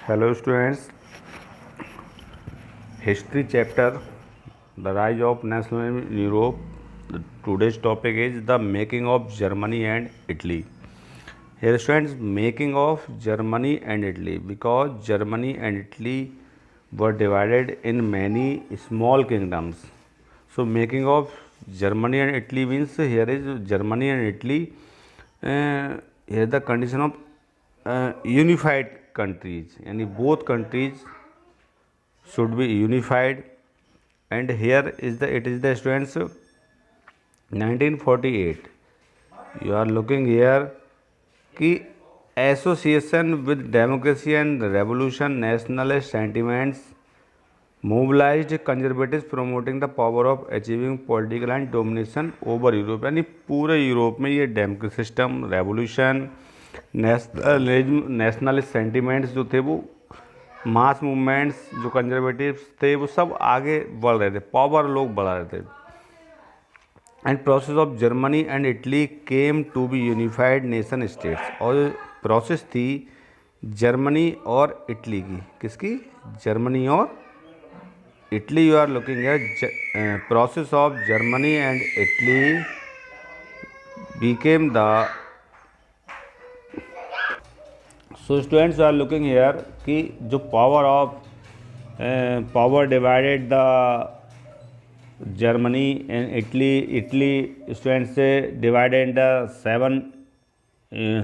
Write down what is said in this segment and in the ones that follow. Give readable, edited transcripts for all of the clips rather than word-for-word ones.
Hello students, history chapter, the rise of nationalism in Europe. Today's topic is the making of Germany and Italy. Here students, making of Germany and Italy, because Germany and Italy were divided in many small kingdoms. So making of Germany and Italy means here is Germany and Italy. Here the condition of unified countries, and both countries should be unified. And here is the students 1948. You are looking here कि association with democracy and revolution, nationalist sentiments mobilized conservatives promoting the power of achieving political and domination over Europe. यानी पूरे Europe में ये democracy system, revolution, nationalist sentiments जो थे वो मास movements जो conservatives थे वो सब आगे बढ़ रहे थे, पावर लोग बढ़ा रहे थे. And process of Germany and Italy came to be unified nation states. और प्रोसेस थी जर्मनी और इटली की. किसकी? जर्मनी और Italy. You are looking at process of Germany and Italy became the. So students are looking here कि जो power divided the Germany and Italy students से divided in the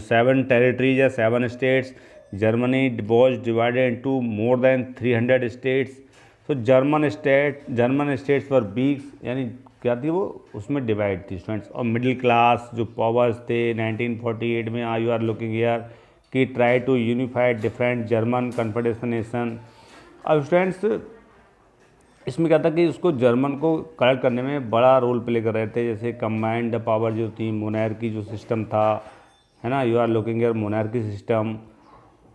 seven territories या 7 states. Germany was divided into more than 300 states. So German states were week, यानी क्या थी वो, उसमें divide थी स्टूडेंट्स. और मिडिल क्लास जो पावर्स थे 1948 में, यू आर लुकिंग हेयर कि try to unify different German confederation nation. अब स्टूडेंट्स इसमें क्या था कि उसको जर्मन को कलेक्ट करने में बड़ा रोल प्ले कर रहे थे. जैसे कंबाइंड पावर जो थी, मोनार्की जो सिस्टम था, है ना, you are looking here monarchy system.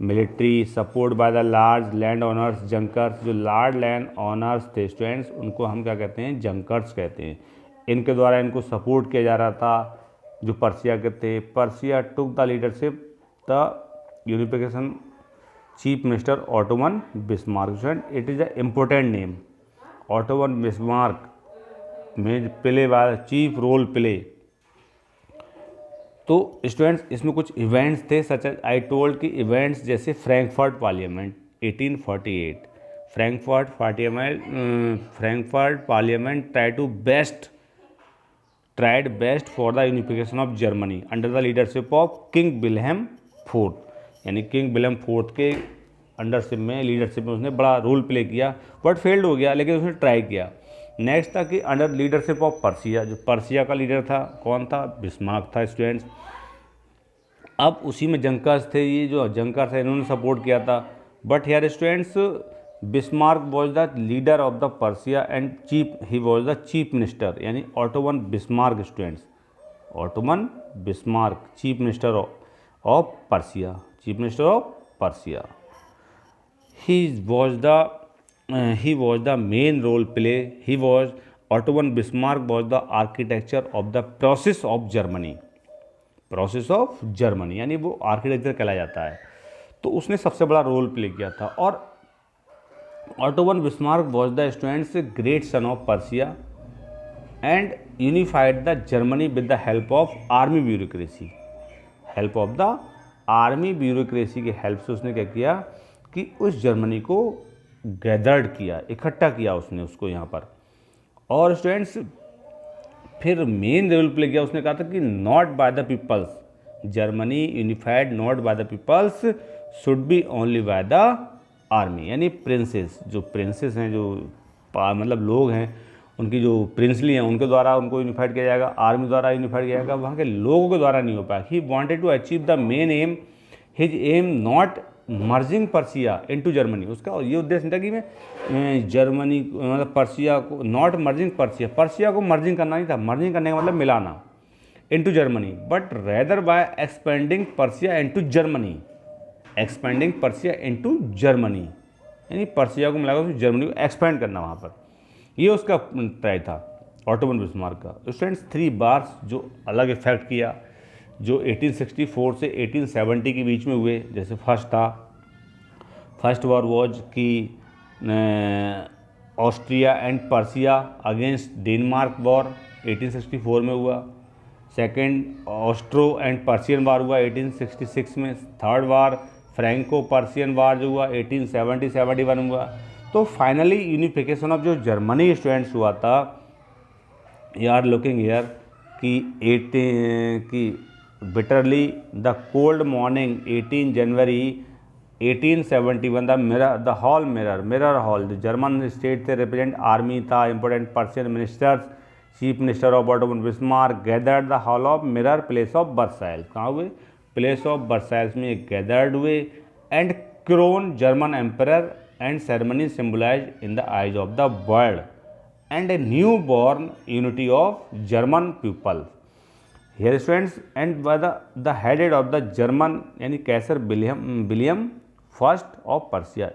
Military support by the large land owners junkers. जो लार्ज लैंड ओनर्स थे स्टूडेंट्स, उनको हम क्या कहते हैं? जंकर्स कहते हैं. इनके द्वारा इनको सपोर्ट किया जा रहा था. जो पर्सिया के थे, Persia took the leadership the unification chief minister Ottoman Bismarck. It is a important name. Ottoman Bismarck में प्ले वाला चीफ रोल प्ले. तो स्टूडेंट्स इसमें कुछ इवेंट्स थे, सच एज आई टोल्ड कि इवेंट्स जैसे Frankfurt parliament 1848. Frankfurt parliament tried best for the unification of Germany under the leadership of king Wilhelm fourth. यानी king Wilhelm fourth के अंडरशिप में, leadership में उसने बड़ा रोल प्ले किया, बट फेल्ड हो गया, लेकिन उसने ट्राई किया. नेक्स्ट था कि अंडर लीडरशिप ऑफ पर्सिया. जो पर्सिया का लीडर था, कौन था? बिस्मार्क था स्टूडेंट्स. अब उसी में जंकर्स थे. ये जो जंकर्स है इन्होंने सपोर्ट किया था. But here students Bismarck was the leader of the Prussia and he was the chief minister. यानी Otto von Bismarck students, Otto von Bismarck chief minister of Prussia, chief minister of Prussia. he was the main role play. Ottoman Bismarck was the architecture of the process of Germany. यानी वो architecture कहलाया जाता है. तो उसने सबसे बड़ा रोल प्ले किया था. और Ottoman Bismarck was the students great son of Persia and unified the Germany with the help of army bureaucracy. Army bureaucracy के हेल्प से उसने क्या किया कि उस जर्मनी को गैदर्ड किया, इकट्ठा किया उसने उसको यहाँ पर. और स्टूडेंट्स फिर मेन रोल प्ले किया. उसने कहा था कि not by the peoples, Germany unified not by the peoples should be only by the army. यानी प्रिंसेस, जो प्रिंसेस हैं, जो मतलब लोग हैं, उनकी जो प्रिंसली हैं, उनके द्वारा उनको यूनिफाइड किया जाएगा, आर्मी द्वारा यूनिफाइड किया जाएगा, वहाँ के लोगों के द्वारा नहीं हो पाया. He wanted to achieve the main aim, his aim not merging Persia into Germany. उसका ये उद्देश्य था कि मैं जर्मनी मतलब पर्सिया को, नॉट मर्जिंग पर्सिया को मर्जिंग करना नहीं था. मर्जिंग करने का मतलब मिलाना into Germany, but rather by expanding Persia into Germany. यानी पर्सिया को मिलाकर जर्मनी को एक्सपेंड करना वहाँ पर. ये उसका ट्राई था ऑटोमन बिस्मार्क का. स्टूडेंट्स 3 बार्स जो अलग इफेक्ट किया, जो 1864 से 1870 के बीच में हुए. जैसे फर्स्ट फर्स्ट वॉर वॉज कि Austria and Persia against Denmark war 1864 में हुआ। सेकेंड ऑस्ट्रो एंड पर्सियन वार हुआ 1866 में। थर्ड वार फ्रैंको पर्सियन वार जो हुआ 1870-71 में हुआ। तो फाइनली यूनिफिकेशन ऑफ जो जर्मनी स्टूडेंट्स हुआ था, यू आर लुकिंग हियर कि bitterly the cold morning 18 January 1871 the hall mirror hall the German state से रिप्रेजेंट आर्मी था, important Persian ministers, chief minister of Otto von Bismarck gathered the hall of mirror place of Versailles. कहाँ हुए? Place of Versailles में gathered हुए and crown German emperor and ceremony symbolize in the eyes of the world and a newborn unity of German people. Here students, and by the headed of the German यानी Kaiser William first of Prussia,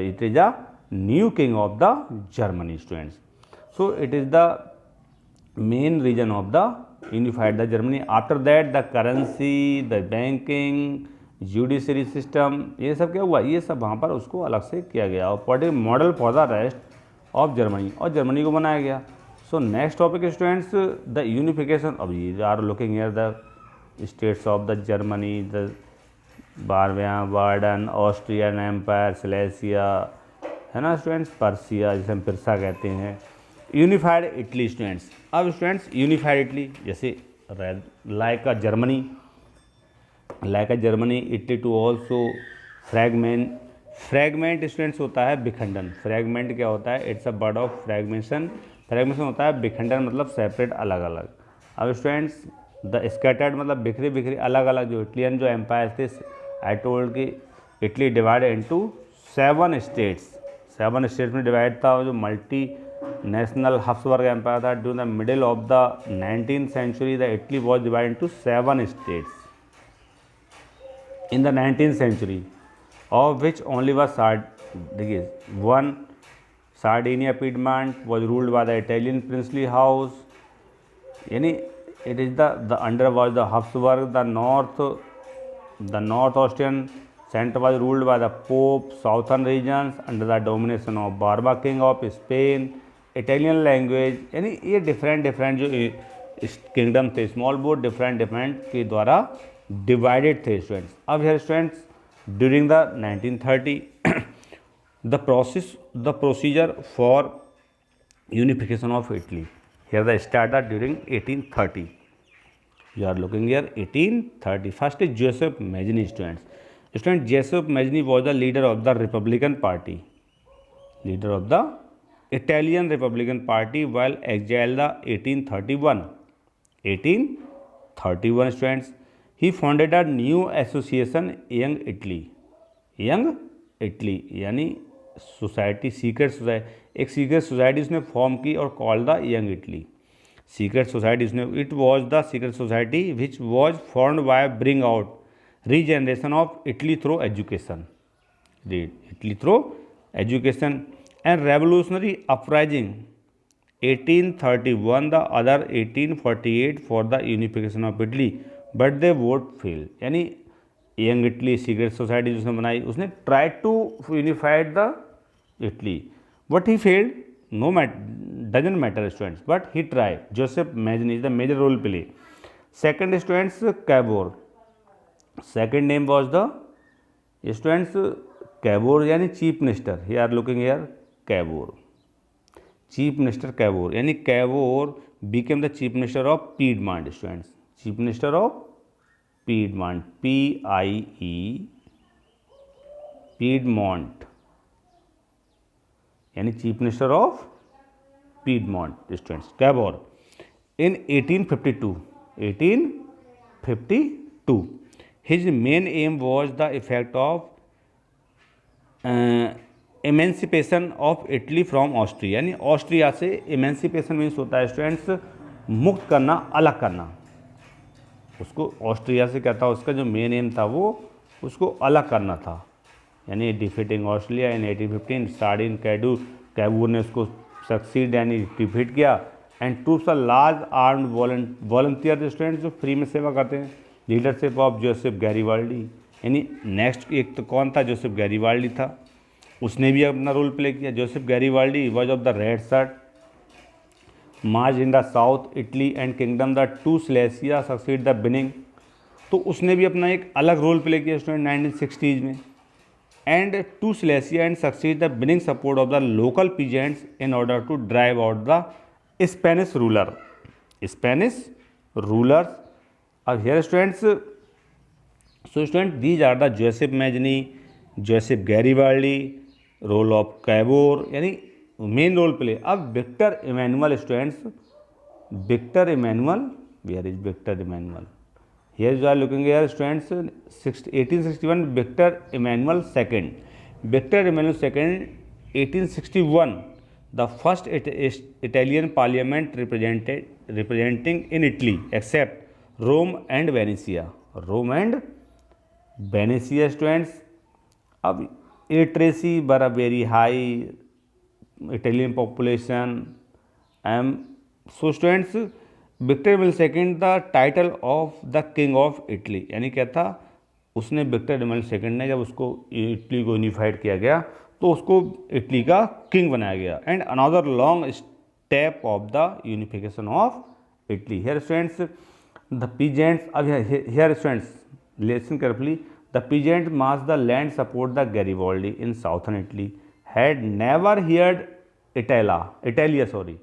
it is the new king of the Germany students. So it is the main reason of the unified the Germany. After that the currency, the banking, judiciary system, ये सब क्या हुआ? ये सब वहाँ पर उसको अलग से किया गया और particular model for the rest of Germany, और जर्मनी को बनाया गया। So next topic students the unification of ये are looking here the states of the Germany, the Bavaria Baden, Austrian empire, Silesia, है ना स्टूडेंट्स, पर्सिया जिसे हम पिरसा कहते हैं, यूनिफाइड इटली स्टूडेंट्स। अब स्टूडेंट्स यूनिफाइड इटली जैसे like a Germany Italy too also fragment students होता है विखंडन। फ्रैगमेंट क्या होता है? It's a word of fragmentation. Fragmentation होता है विखंडन, मतलब सेपरेट, अलग अलग। अब स्टूडेंट्स द स्कैटर्ड मतलब बिखरी अलग अलग जो इटलियन जो एम्पायर थे, आई टोल्ड कि Italy divided into 7 states. 7 states में डिवाइड था। जो मल्टी नेशनल हब्सबर्ग एम्पायर था during the middle of the 19th century, the Italy was divide into 7 states in the 19th century, of which only was one Sardinia Piedmont was ruled by the Italian princely house, यानी it is the under was the Habsburg, the North Austrian center was ruled by the Pope, southern regions under the domination of Barba king of Spain, Italian language, यानी ये different जो kingdom थे, small board different के द्वारा divided थे students. अब hair students during the 1930 the procedure for unification of Italy, here the started during 1830. You are looking here 1830. First is Joseph Mazzini students. Joseph Mazzini was the leader of the Republican Party, leader of the Italian Republican Party while exiled the 1831 students. He founded a new association, Young Italy यानी society, secret society, एक secret society उसने form की और called the young Italy. Secret society उसने, it was the secret society which was formed by bring out regeneration of Italy through education, and revolutionary uprising 1831 the other 1848 for the unification of Italy but they both fail. यानी young Italy secret society जिसने बनाई, उसने try to unified the Italy but he failed. No doesn't matter students, but he try. Joseph Mazzini is the major role play. Second students Cavour, second name was the students Cavour यानी chief minister. He are looking here Cavour, chief minister Cavour, यानी Cavour became the chief minister of Piedmont students, chief minister of Piedmont, PIE Piedmont यानी chief minister of Piedmont students Cavour in 1852। His main aim was the effect of emancipation of Italy from Austria, यानी Austria से emancipation means होता है students मुक्त करना, अलग करना। उसको ऑस्ट्रिया से क्या था, उसका जो मेन एम था वो उसको अलग करना था, यानी डिफीटिंग ऑस्ट्रिया इन 1815। सार्डिन कैबूर ने उसको सक्सीड यानी डिफीट किया। And troops are large armed volunteer students जो फ्री में सेवा करते हैं। लीडरशिप ऑफ जोसेफ गैरिबाल्डी, यानी नेक्स्ट एक तो कौन था, जोसेफ गैरिबाल्डी था, उसने भी अपना रोल प्ले किया। Joseph Garibaldi was of the red shirt, March in the south Italy and kingdom the two Silesia succeed the binning, तो उसने भी अपना एक अलग रोल प्ले किया स्टूडेंट 1960s में। And to Silesia and succeed the winning support of the local peasants in order to drive out the Spanish ruler, Spanish rulers. अब here students, so student these are the Joseph Mazzini, Joseph Garibaldi, role of Cavour, यानी main role play. अब Victor Emmanuel students, Victor Emmanuel, where is Victor Emmanuel, here you are looking here students 1861 Victor Emmanuel II, Victor Emmanuel II 1861, the first Italian parliament representing in Italy except Rome and Venetia, Rome and Venetia students। अब illiteracy were a very high Italian population, so students Victor Emmanuel second the title of the king of Italy, यानी क्या था, उसने Victor Emmanuel second ने जब उसको Italy को unified किया गया तो उसको इटली का किंग बनाया गया। And another long step of the unification of Italy. Here students the peasants, अब here students listen carefully, the peasant mass the land support the Garibaldi in southern Italy had never heard Italia sorry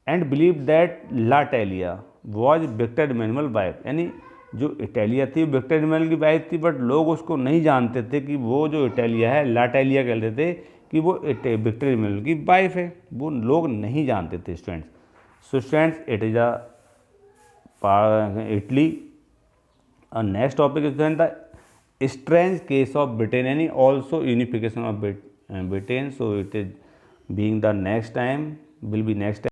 and believe that La Talia was Victor Emmanuel wife, यानी जो Italia थी Victor Emmanuel की wife थी, बट लोग उसको नहीं जानते थे कि वो जो इटालिया है, लाटेलिया कहते थे कि वो विक्टर इमैनुअल की वाइफ है, वो लोग नहीं जानते थे students. So students it is a Italy. Next topic is the strange case of Britain, यानी also unification of Britain. So it is being the next time, will be next